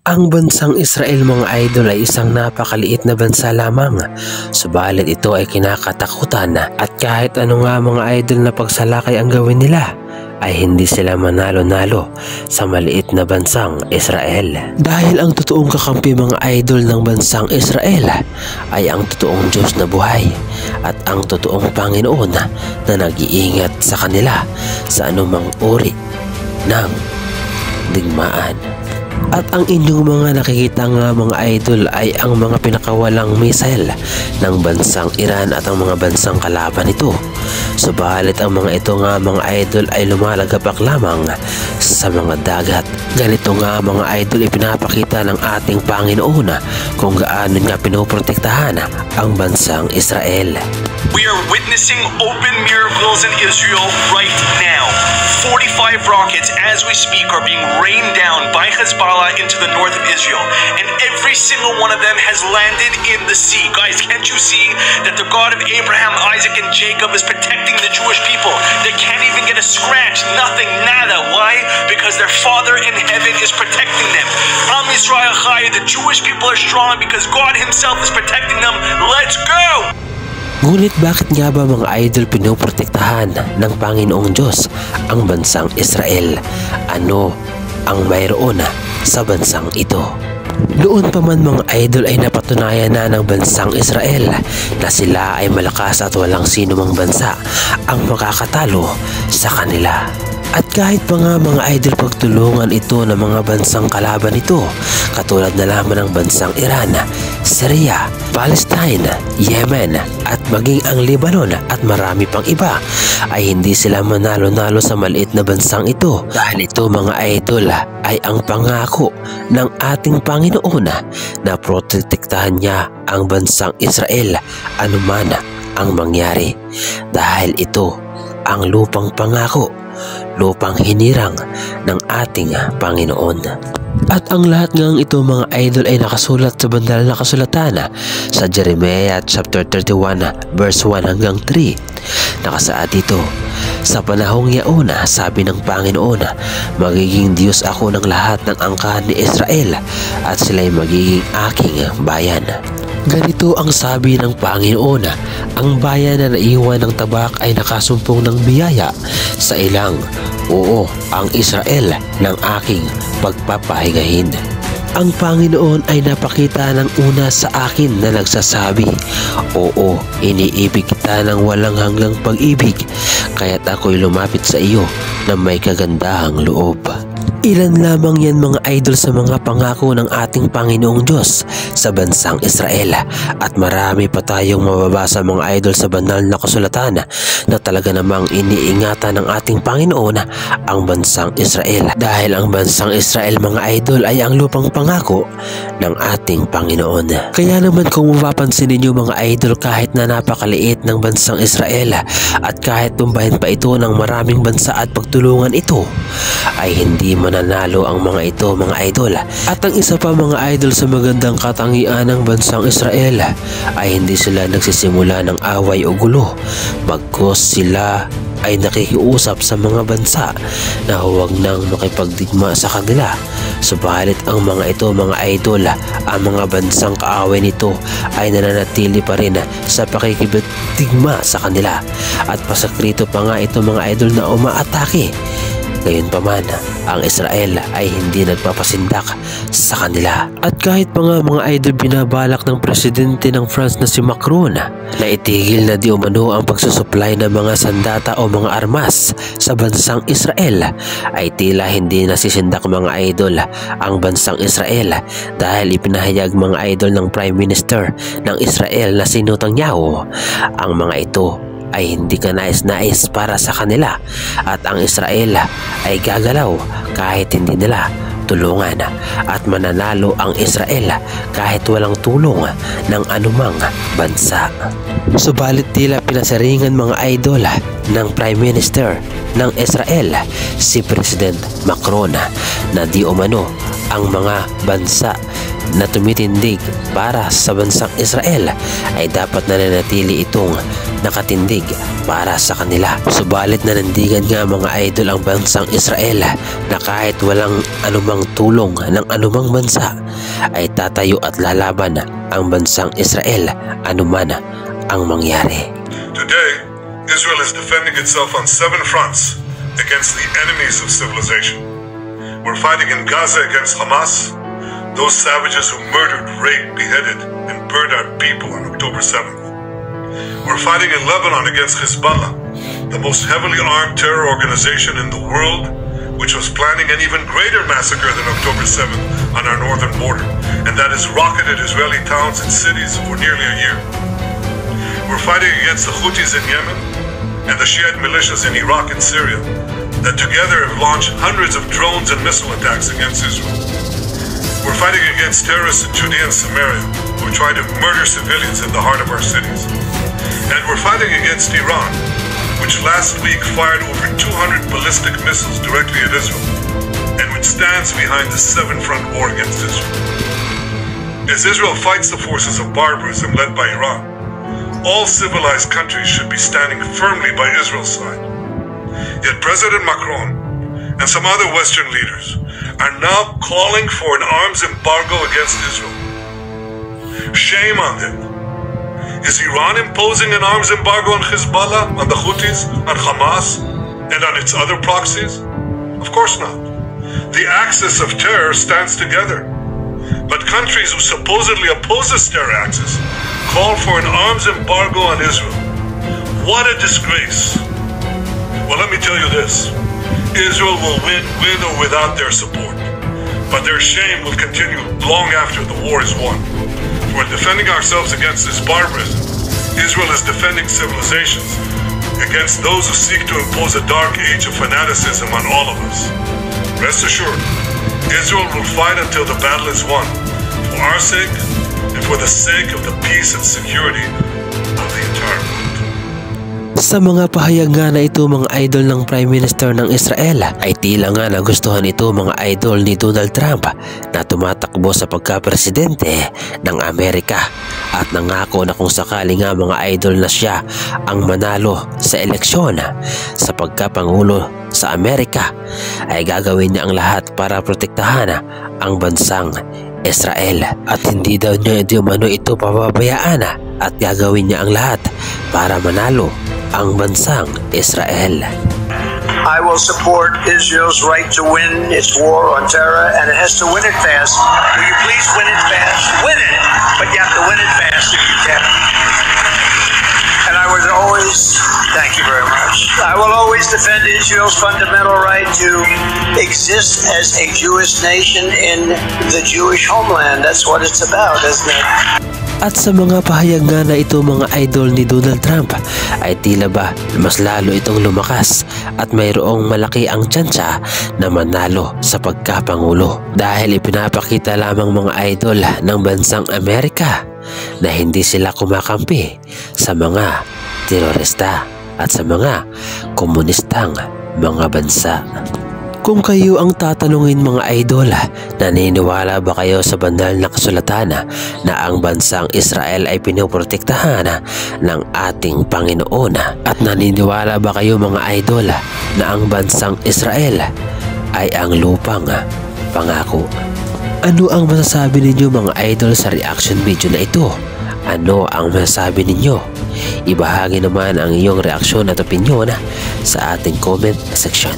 Ang bansang Israel mga idol ay isang napakaliit na bansa lamang, subalit ito ay kinakatakutan at kahit ano nga mga idol na pagsalakay ang gawin nila ay hindi sila manalo-nalo sa maliit na bansang Israel. Dahil ang totoong kakampi mga idol ng bansang Israel ay ang totoong Diyos na buhay at ang totoong Panginoon na nag-iingat sa kanila sa anumang uri ng digmaan. At ang inyong mga nakikita nga mga idol ay ang mga pinakawalang missile ng bansang Iran at ang mga bansang kalaban nito. Subalit ang mga ito nga mga idol ay lumalagapak lamang sa mga dagat. Ganito nga mga idol ipinapakita ng ating Panginoon kung gaano niya pinoprotektahan ang bansang Israel. We are witnessing open miracles in Israel right now. 45 rockets as we speak are being rained down by Hezbollah into the north of Israel, and every single one of them has landed in the sea. Guys, can't you see that the God of Abraham, Isaac, and Jacob is protecting the Jewish people? They can't even get a scratch, nothing, nada. Why? Because their Father in heaven is protecting them. Am Yisrael Chai, the Jewish people are strong because God himself is protecting them. Let's go! Ngunit bakit nga ba mga idol pinoprotektahan ng Panginoong Diyos ang bansang Israel? Ano ang mayroon sa bansang ito? Noon pa man mga idol ay napatunayan na ng bansang Israel na sila ay malakas at walang sino mang bansa ang makakatalo sa kanila. At kahit pa nga mga idol pagtulungan ito ng mga bansang kalaban ito, katulad na lamang ng bansang Iran, Syria, Palestine, Yemen at maging ang Lebanon at marami pang iba, ay hindi sila manalo-nalo sa maliit na bansang ito. Dahil ito mga idol ay ang pangako ng ating Panginoon na protektahan niya ang bansang Israel anuman ang mangyari. Dahil ito ang lupang pangako, lupang hinirang ng ating Panginoon. At ang lahat ngang ito mga idol ay nakasulat sa banal na kasulatan sa Jeremiah chapter 31 verse 1 hanggang 3. Nakasaad dito, sa panahong yaon, sabi ng Panginoon, magiging Diyos ako ng lahat ng angkan ni Israel at sila'y magiging aking bayan. Ganito ang sabi ng Panginoon, ang bayan na naiwan ng tabak ay nakasumpong ng biyaya sa ilang. Oo, ang Israel ng aking pagpapahingahin. Ang Panginoon ay napakita ng una sa akin na nagsasabi, oo, iniibig kita ng walang hanggang pag-ibig, kaya't ako'y lumapit sa iyo na may kagandahang loob. Ilan lamang yan mga idol sa mga pangako ng ating Panginoong Diyos sa bansang Israel, at marami pa tayong mababasa mga idol sa banal na kasulatan na talaga namang iniingatan ng ating Panginoon ang bansang Israel, dahil ang bansang Israel mga idol ay ang lupang pangako ng ating Panginoon. Kaya naman kung mapapansin ninyo mga idol, kahit na napakaliit ng bansang Israel at kahit tumbahin pa ito ng maraming bansa at pagtulungan ito, ay hindi mananalo ang mga ito mga idol. At ang isa pa mga idol sa magandang katangian ng bansang Israel ay hindi sila nagsisimula ng away o gulo, bagkus sila ay nakikiusap sa mga bansa na huwag nang makipagdigma sa kanila. Subalit ang mga ito mga idol, ang mga bansang kaaway nito ay nananatili pa rin sa pakikipagdigma sa kanila, at pasakrito pa nga ito mga idol na umaatake. Ngayon pa man, ang Israel ay hindi nagpapasindak sa kanila. At kahit pa nga mga idol binabalak ng presidente ng France na si Macron na itigil na di umano ang pagsusupply ng mga sandata o mga armas sa bansang Israel, ay tila hindi nasisindak mga idol ang bansang Israel, dahil ipinahayag mga idol ng Prime Minister ng Israel na si Netanyahu ang mga ito ay hindi ka nais-nais para sa kanila, at ang Israel ay gagalaw kahit hindi nila tulungan, at mananalo ang Israel kahit walang tulong ng anumang bansa. Subalit tila pinasaringan mga idol ng Prime Minister ng Israel si President Macron na di umano ang mga bansa na tumitindig para sa bansang Israel ay dapat nananatili itong nakatindig para sa kanila. Subalit nanindigan nga mga idol ang bansang Israel na kahit walang anumang tulong ng anumang bansa ay tatayo at lalaban ang bansang Israel anuman ang mangyari. Today, Israel is defending itself on 7 fronts against the enemies of civilization. We're fighting in Gaza against Hamas, those savages who murdered, raped, beheaded, and burned our people on October 7th. We're fighting in Lebanon against Hezbollah, the most heavily armed terror organization in the world, which was planning an even greater massacre than October 7th on our northern border, and that has rocketed Israeli towns and cities for nearly a year. We're fighting against the Houthis in Yemen and the Shiite militias in Iraq and Syria that together have launched hundreds of drones and missile attacks against Israel. We're fighting against terrorists in Judea and Samaria who try to murder civilians in the heart of our cities. And we're fighting against Iran, which last week fired over 200 ballistic missiles directly at Israel, and which stands behind the 7-front war against Israel. As Israel fights the forces of barbarism led by Iran, all civilized countries should be standing firmly by Israel's side. Yet President Macron and some other Western leaders are now calling for an arms embargo against Israel. Shame on them. Is Iran imposing an arms embargo on Hezbollah, on the Houthis, on Hamas, and on its other proxies? Of course not. The axis of terror stands together. But countries who supposedly oppose this terror axis call for an arms embargo on Israel. What a disgrace. Well, let me tell you this. Israel will win with or without their support. But their shame will continue long after the war is won. For in defending ourselves against this barbarism, Israel is defending civilizations against those who seek to impose a dark age of fanaticism on all of us. Rest assured, Israel will fight until the battle is won, for our sake and for the sake of the peace and security of the entire world. Sa mga pahayag nga na ito mga idol ng Prime Minister ng Israel ay tila nga nagustuhan ito mga idol ni Donald Trump na tumatakbo sa pagka-presidente ng Amerika at nangako na kung sakali nga mga idol na siya ang manalo sa eleksyon sa pagkapangulo sa Amerika ay gagawin niya ang lahat para protektahan ang bansang Israel at hindi daw niya ito pababayaan at gagawin niya ang lahat para manalo ang bansang Israel. I will support Israel's right to win its war on terror, and it has to win it fast. Will you please win it fast? Win it! But you have to win it fast if you can. And I would always, thank you very much, I will always defend Israel's fundamental right to exist as a Jewish nation in the Jewish homeland. That's what it's about, isn't it? At sa mga pahayag nga na ito mga idol ni Donald Trump ay tila ba mas lalo itong lumakas at mayroong malaki ang tsansa na manalo sa pagkapangulo dahil ipinapakita lamang mga idol ng bansang Amerika na hindi sila kumakampi sa mga terorista at sa mga komunistang mga bansa. Kung kayo ang tatanungin mga idol, naniniwala ba kayo sa banal na kasulatan na ang bansang Israel ay pinoprotektahan ng ating Panginoon? At naniniwala ba kayo mga idol na ang bansang Israel ay ang lupang pangako? Ano ang masasabi ninyo mga idol sa reaction video na ito? Ano ang masasabi ninyo? Ibahagi naman ang iyong reaksyon at opinyon sa ating comment section.